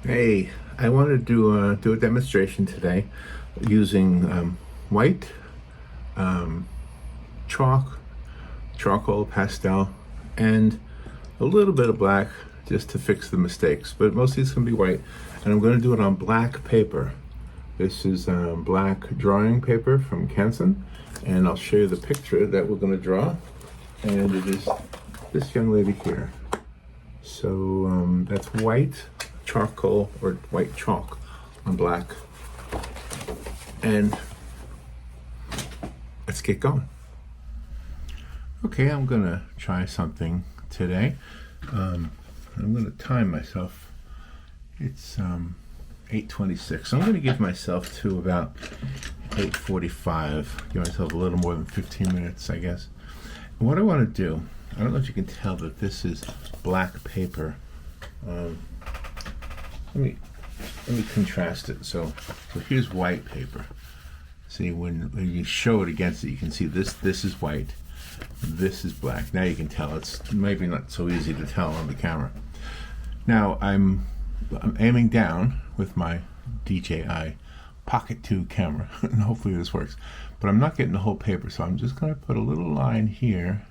Hey, I wanted to do a demonstration today using white, chalk, charcoal, pastel, and a little bit of black just to fix the mistakes. But most of these can be white, and I'm going to do it on black paper. This is black drawing paper from Canson, and I'll show you the picture that we're going to draw. And it is this young lady here. So that's white charcoal or white chalk on black. And let's get going. Okay, I'm gonna try something today. I'm gonna time myself. It's 8:26. So I'm gonna give myself to about 8:45. Give myself a little more than 15 minutes, I guess. And what I want to do, I don't know if you can tell that this is black paper. Let me contrast it. So here's white paper. See, when you show it against it, you can see this is white, this is black. Now you can tell. It's maybe not so easy to tell on the camera. Now I'm aiming down with my DJI Pocket 2 camera, and hopefully this works. But I'm not getting the whole paper, so I'm just going to put a little line here,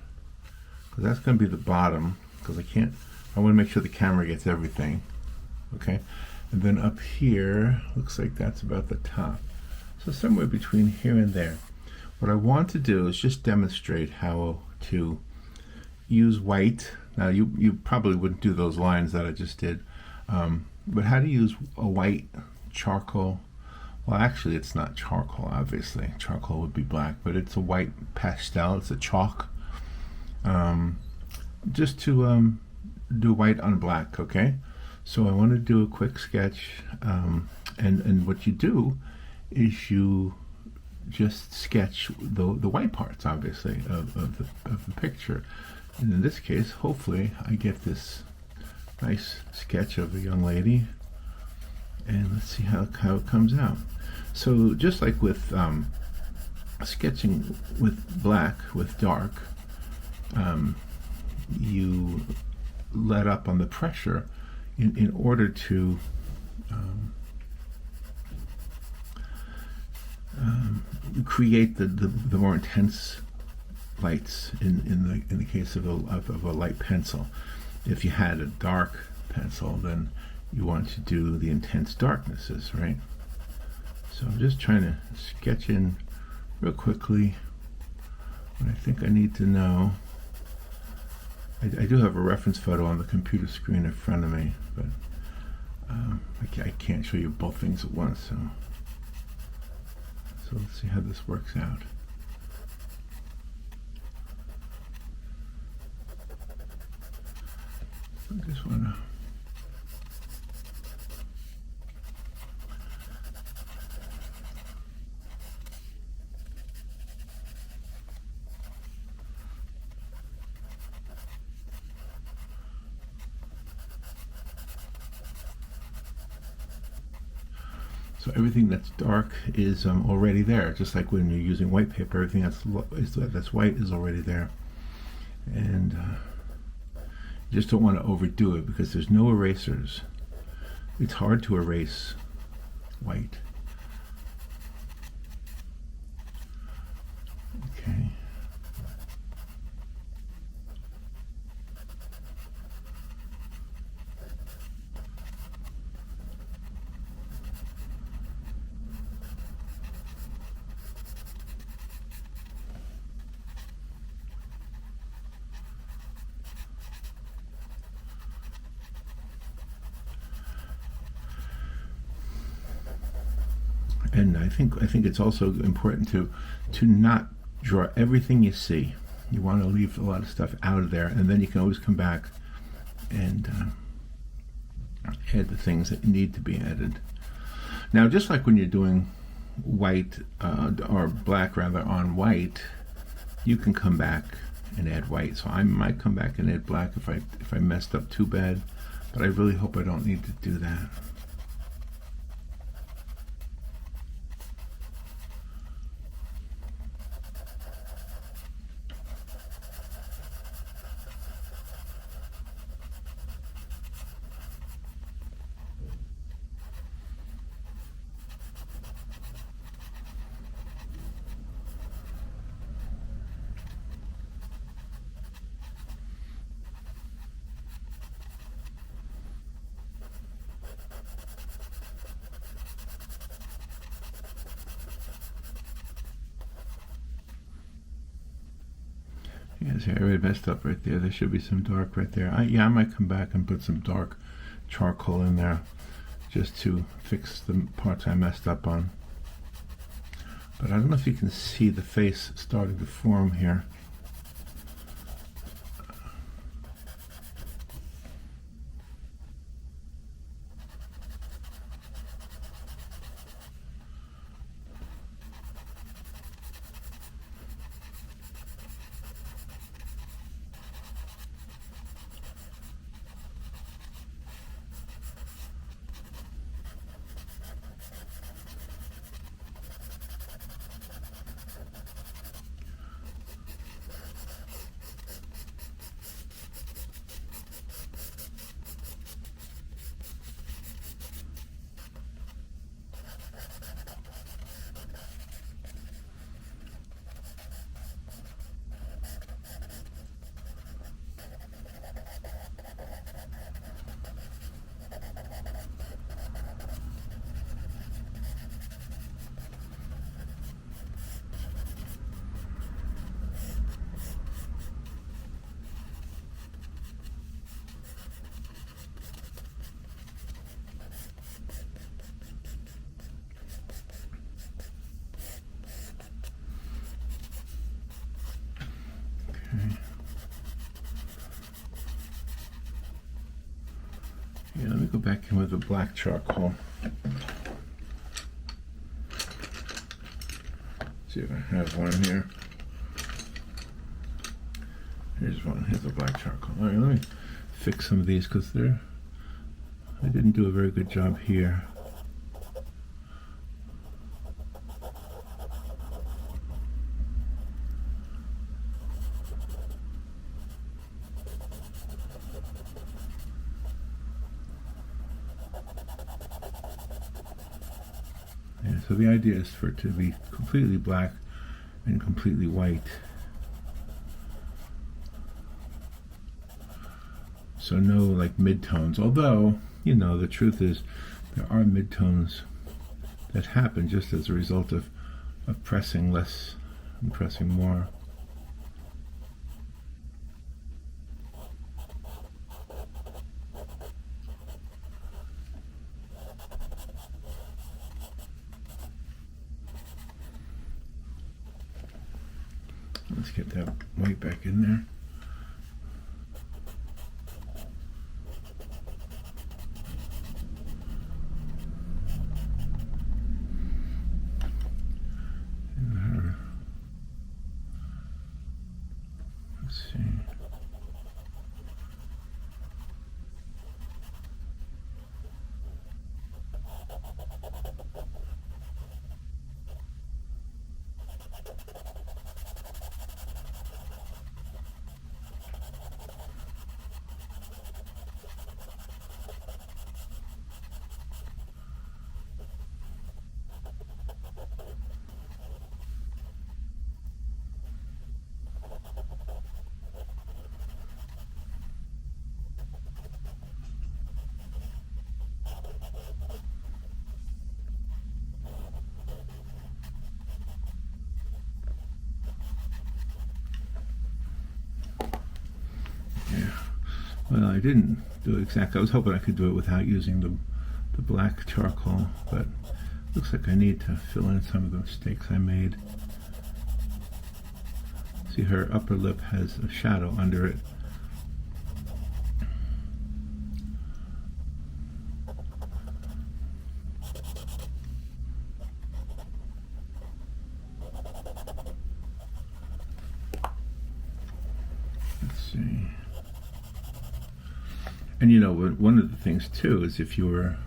because that's going to be the bottom, because I want to make sure the camera gets everything. Okay, and then up here looks like that's about the top, so somewhere between here and there. What I want to do is just demonstrate how to use white. Now you probably wouldn't do those lines that I just did, but how to use a white charcoal. Well, actually it's not charcoal, obviously charcoal would be black, but it's a white pastel, it's a chalk, just to do white on black. Okay, so I want to do a quick sketch, and what you do is you just sketch the white parts, obviously, of the picture. And in this case, hopefully, I get this nice sketch of a young lady, and let's see how it comes out. So just like with sketching with black, with dark, you let up on the pressure in order to create the more intense lights in the case of a light pencil. If you had a dark pencil, then you want to do the intense darknesses, right? So I'm just trying to sketch in real quickly what I think I need to know. I do have a reference photo on the computer screen in front of me, but I can't show you both things at once. So let's see how this works out. I just want to. So everything that's dark is already there, just like when you're using white paper. Everything that's white is already there, and you just don't want to overdo it because there's no erasers. It's hard to erase white. Okay. And I think it's also important to not draw everything you see. You want to leave a lot of stuff out of there, and then you can always come back and add the things that need to be added. Now, just like when you're doing white or black rather on white, you can come back and add white. So I might come back and add black if I messed up too bad, but I really hope I don't need to do that. Yeah, see, I already messed up right there. There should be some dark right there. I might come back and put some dark charcoal in there just to fix the parts I messed up on. But I don't know if you can see the face starting to form here. Yeah, let me go back in with the black charcoal. See if I have one here. Here's one. Here's the black charcoal. All right, let me fix some of these because I didn't do a very good job here. So the idea is for it to be completely black and completely white. So no like midtones, although, you know, the truth is there are midtones that happen just as a result of pressing less and pressing more. Let's get that white back in there. Let's see. Well, I didn't do it exactly. I was hoping I could do it without using the black charcoal, but looks like I need to fill in some of the mistakes I made. See, her upper lip has a shadow under it. Let's see. And you know, one of the things too is if you were,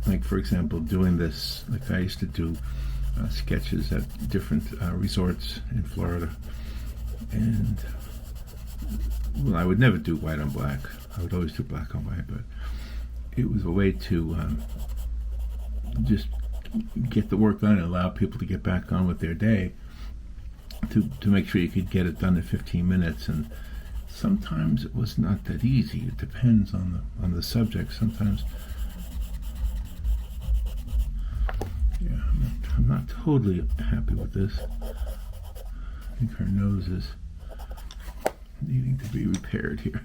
like for example, doing this, like I used to do sketches at different resorts in Florida, and well, I would never do white on black. I would always do black on white, but it was a way to just get the work done and allow people to get back on with their day, to make sure you could get it done in 15 minutes. And sometimes it was not that easy. It depends on the subject. Sometimes, yeah, I'm not totally happy with this. I think her nose is needing to be repaired here.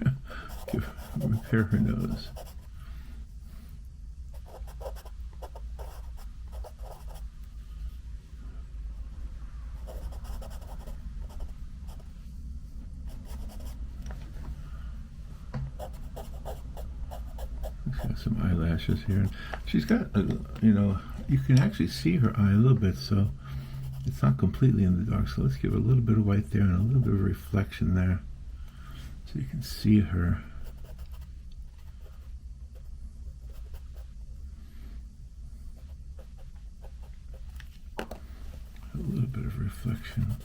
Repair her nose. She's got some eyelashes here. She's got, you know, you can actually see her eye a little bit, so it's not completely in the dark. So let's give a little bit of white there and a little bit of reflection there, so you can see her. A little bit of reflection.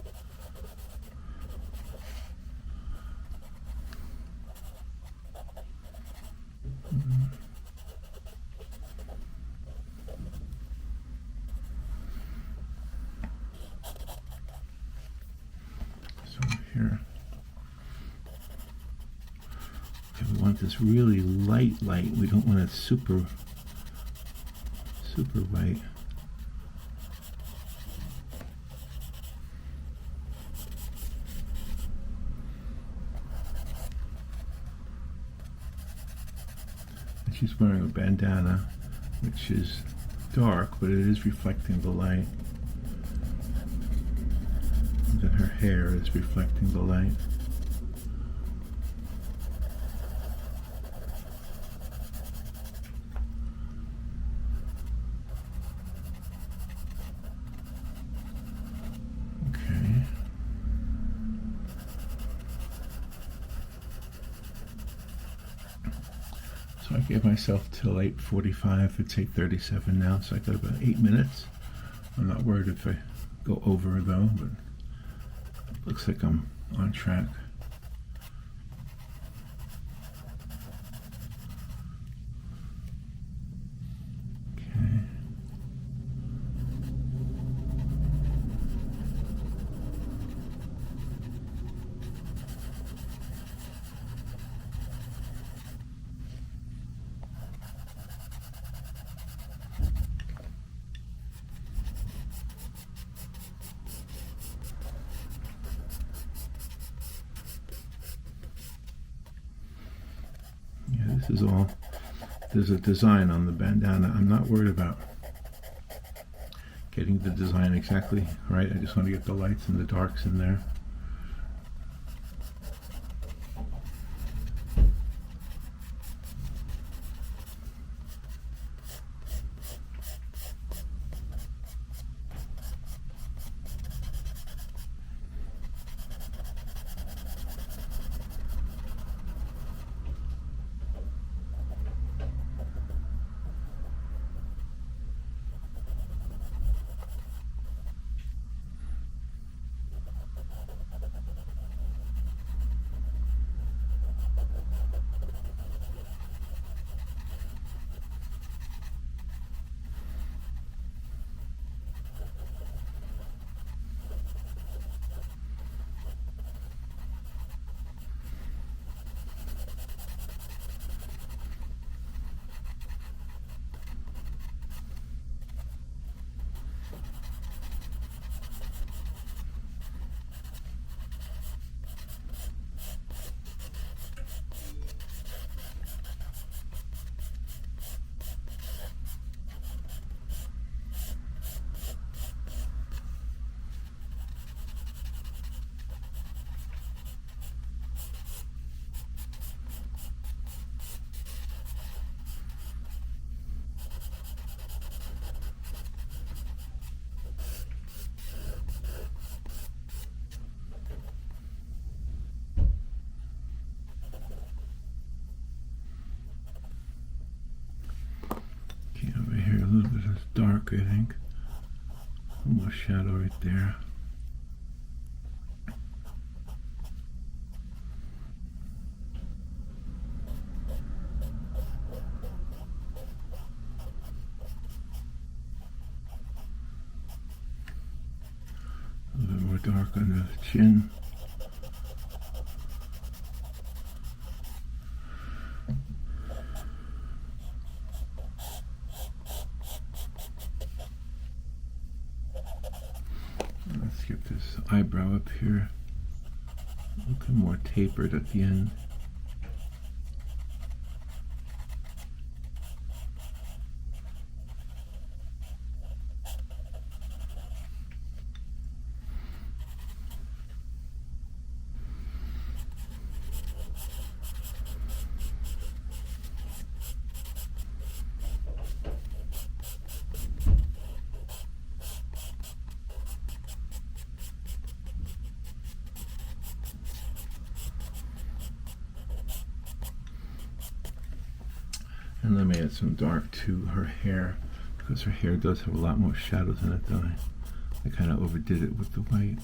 Here. Okay, we want this really light. We don't want it super white. And she's wearing a bandana, which is dark, but it is reflecting the light. And her hair is reflecting the light. Okay. So I gave myself till 8:45. It's 8:37 now, so I got about 8 minutes. I'm not worried if I go over though, but looks like I'm on track. Okay. This is all, there's a design on the bandana. I'm not worried about getting the design exactly right. I just want to get the lights and the darks in there. A little bit of dark, I think. Almost shadow right there. A little bit more dark on the chin. Let's get this eyebrow up here. a little more tapered at the end. And let me add some dark to her hair, because her hair does have a lot more shadows in it, don't I kind of overdid it with the white.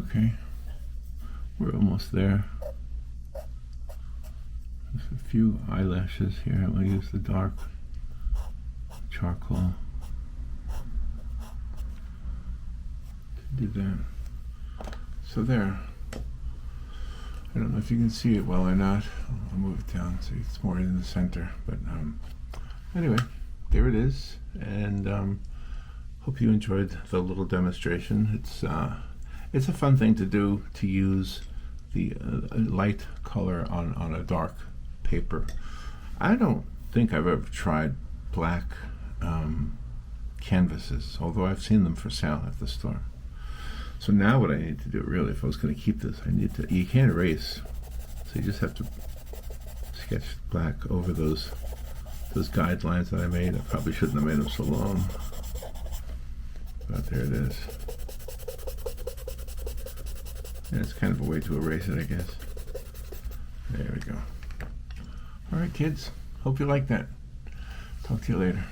Okay, we're almost there. Just a few eyelashes here. I'm going to use the dark charcoal to do that. So there. I don't know if you can see it well or not. I'll move it down so it's more in the center. But anyway, there it is. And hope you enjoyed the little demonstration. It's a fun thing to do, to use the light color on a dark paper. I don't think I've ever tried black canvases, although I've seen them for sale at the store. So now what I need to do, really, if I was going to keep this, you can't erase, so you just have to sketch black over those guidelines that I made. I probably shouldn't have made them so long, but there it is. And it's kind of a way to erase it, I guess. There we go. All right, kids. Hope you like that. Talk to you later.